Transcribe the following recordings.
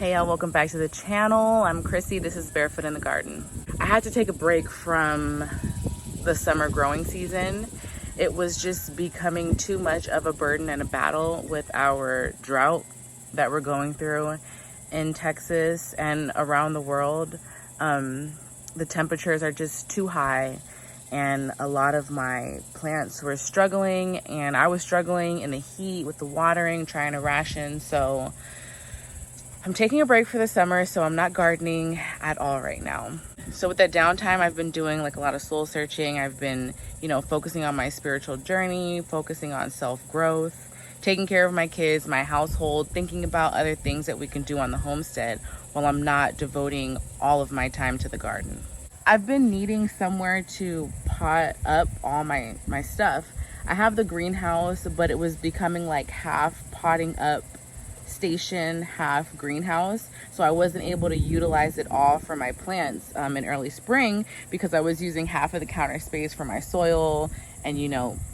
Hey y'all, welcome back to the channel. I'm Chrissy. This is Barefoot in the Garden. I had to take a break from the summer growing season. It was just becoming too much of a burden and a battle with our drought that we're going through in Texas and around the world. The temperatures are just too high, and a lot of my plants were struggling, and I was struggling in the heat with the watering, trying to ration. So I'm taking a break for the summer, so I'm not gardening at all right now. So with that downtime, I've been doing like a lot of soul searching. I've been, focusing on my spiritual journey, focusing on self-growth, taking care of my kids, my household, thinking about other things that we can do on the homestead while I'm not devoting all of my time to the garden. I've been needing somewhere to pot up all my stuff. I have the greenhouse, but it was becoming like half potting up station, half greenhouse, so I wasn't able to utilize it all for my plants in early spring because I was using half of the counter space for my soil and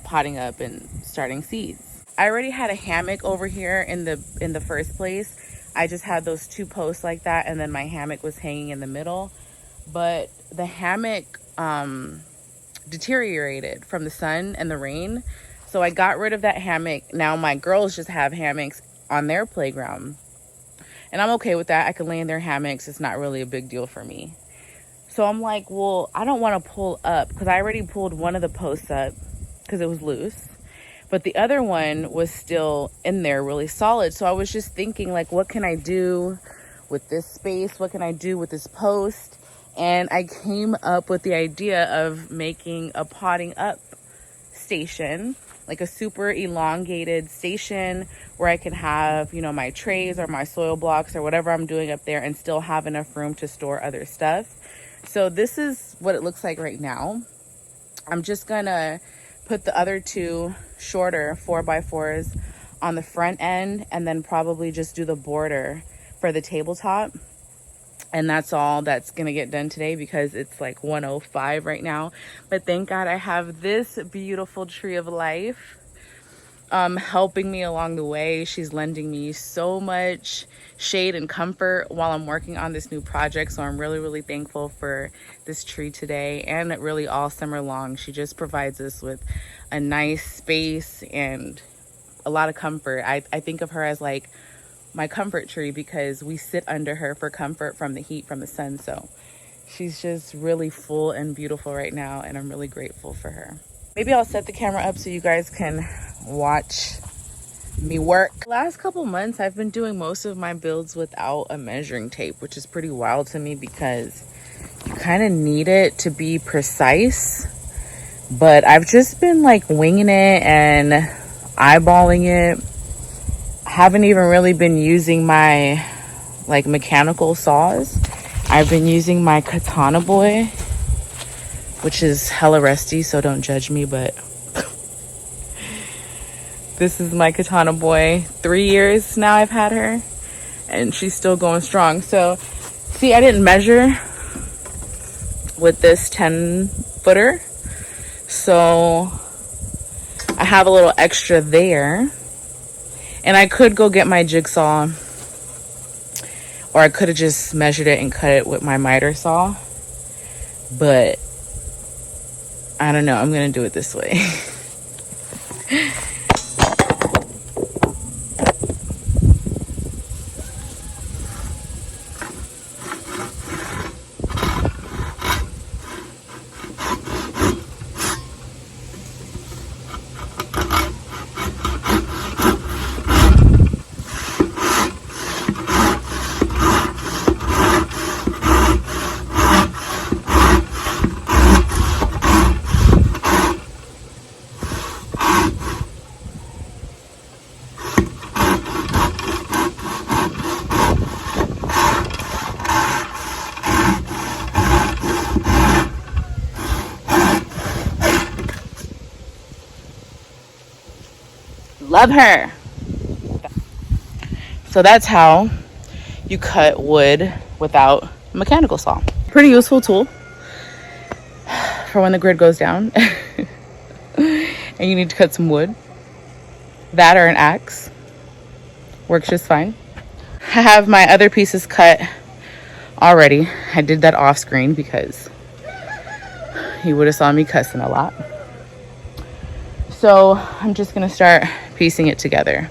potting up and starting seeds. I already had a hammock over here in the first place. I just had those two posts like that, and then my hammock was hanging in the middle, but the hammock deteriorated from the sun and the rain, so I got rid of that hammock. Now my girls just have hammocks on their playground, and I'm okay with that. I can lay in their hammocks. It's not really a big deal for me. So I'm like, well, I don't want to pull up because I already pulled one of the posts up because it was loose, but the other one was still in there really solid. So I was just thinking, like, what can I do with this space? What can I do with this post? And I came up with the idea of making a potting up station, like a super elongated station where I can have, my trays or my soil blocks or whatever I'm doing up there and still have enough room to store other stuff. So this is what it looks like right now. I'm just gonna put the other two shorter 4x4s on the front end and then probably just do the border for the tabletop. And that's all that's gonna get done today because it's like 1:05 right now. But thank God I have this beautiful tree of life helping me along the way. She's lending me so much shade and comfort while I'm working on this new project. So I'm really, really thankful for this tree today and really all summer long. She just provides us with a nice space and a lot of comfort. I think of her as like my comfort tree because we sit under her for comfort from the heat from the sun. So she's just really full and beautiful right now, and I'm really grateful for her. Maybe I'll set the camera up so you guys can watch me work. The last couple months I've been doing most of my builds without a measuring tape, which is pretty wild to me because you kind of need it to be precise. But I've just been like winging it and eyeballing it. Haven't even really been using my like mechanical saws. I've been using my Katana Boy, which is hella rusty, so don't judge me, but this is my Katana Boy. 3 years now I've had her, and she's still going strong. So see, I didn't measure with this 10-footer, so I have a little extra there. And I could go get my jigsaw, or I could have just measured it and cut it with my miter saw. But I don't know. I'm going to do it this way. Love her. So that's how you cut wood without a mechanical saw. Pretty useful tool for when the grid goes down and you need to cut some wood. That or an axe works just fine. I have my other pieces cut already. I did that off screen because you would have saw me cussing a lot. So I'm just gonna start piecing it together.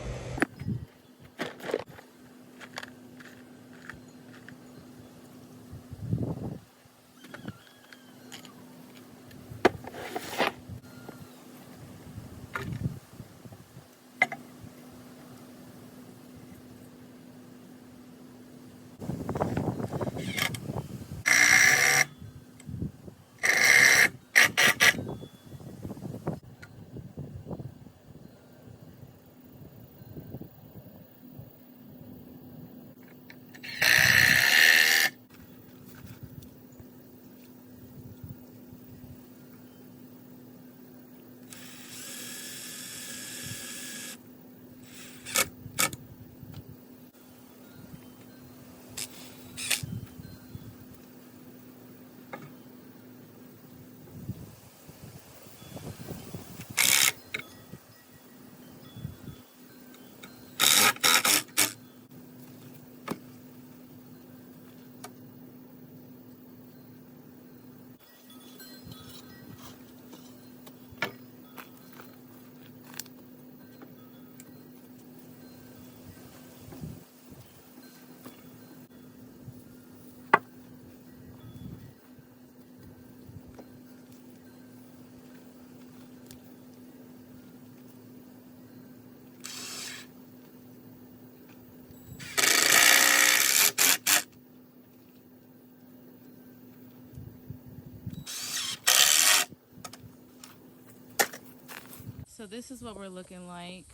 So this is what we're looking like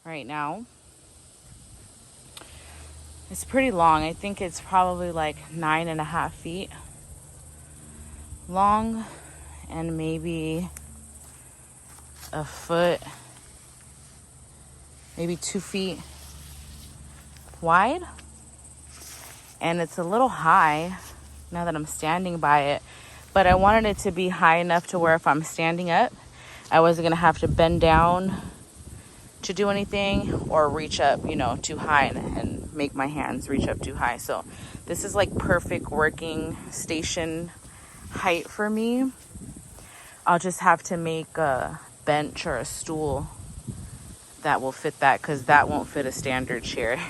right now. It's pretty long. I think it's probably like 9.5 feet long and maybe a foot, maybe 2 feet wide. And it's a little high now that I'm standing by it, but I wanted it to be high enough to where if I'm standing up, I wasn't gonna have to bend down to do anything or reach up, you know, too high and make my hands reach up too high. So this is like perfect working station height for me. I'll just have to make a bench or a stool that will fit that, because that won't fit a standard chair.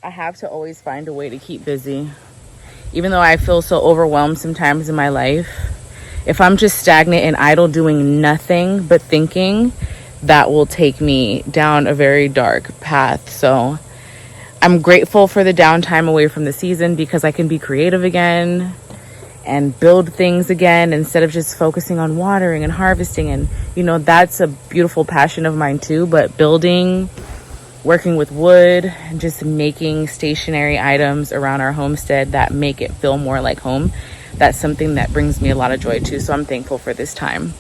I have to always find a way to keep busy. Even though I feel so overwhelmed sometimes in my life, if I'm just stagnant and idle doing nothing but thinking, that will take me down a very dark path. So I'm grateful for the downtime away from the season because I can be creative again and build things again instead of just focusing on watering and harvesting. And, you know, that's a beautiful passion of mine too, but building, working with wood, and just making stationary items around our homestead that make it feel more like home, that's something that brings me a lot of joy too. So I'm thankful for this time.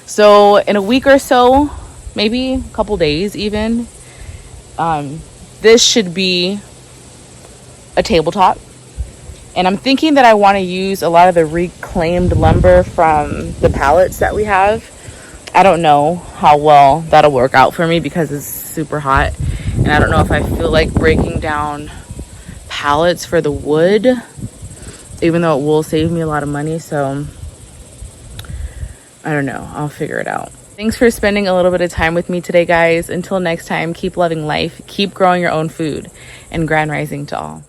So in a week or so, maybe a couple days even, this should be a tabletop. And I'm thinking that I want to use a lot of the reclaimed lumber from the pallets that we have. I don't know how well that'll work out for me because it's super hot. And I don't know if I feel like breaking down pallets for the wood, even though it will save me a lot of money. So I don't know. I'll figure it out. Thanks for spending a little bit of time with me today, guys. Until next time, keep loving life, keep growing your own food, and grand rising to all.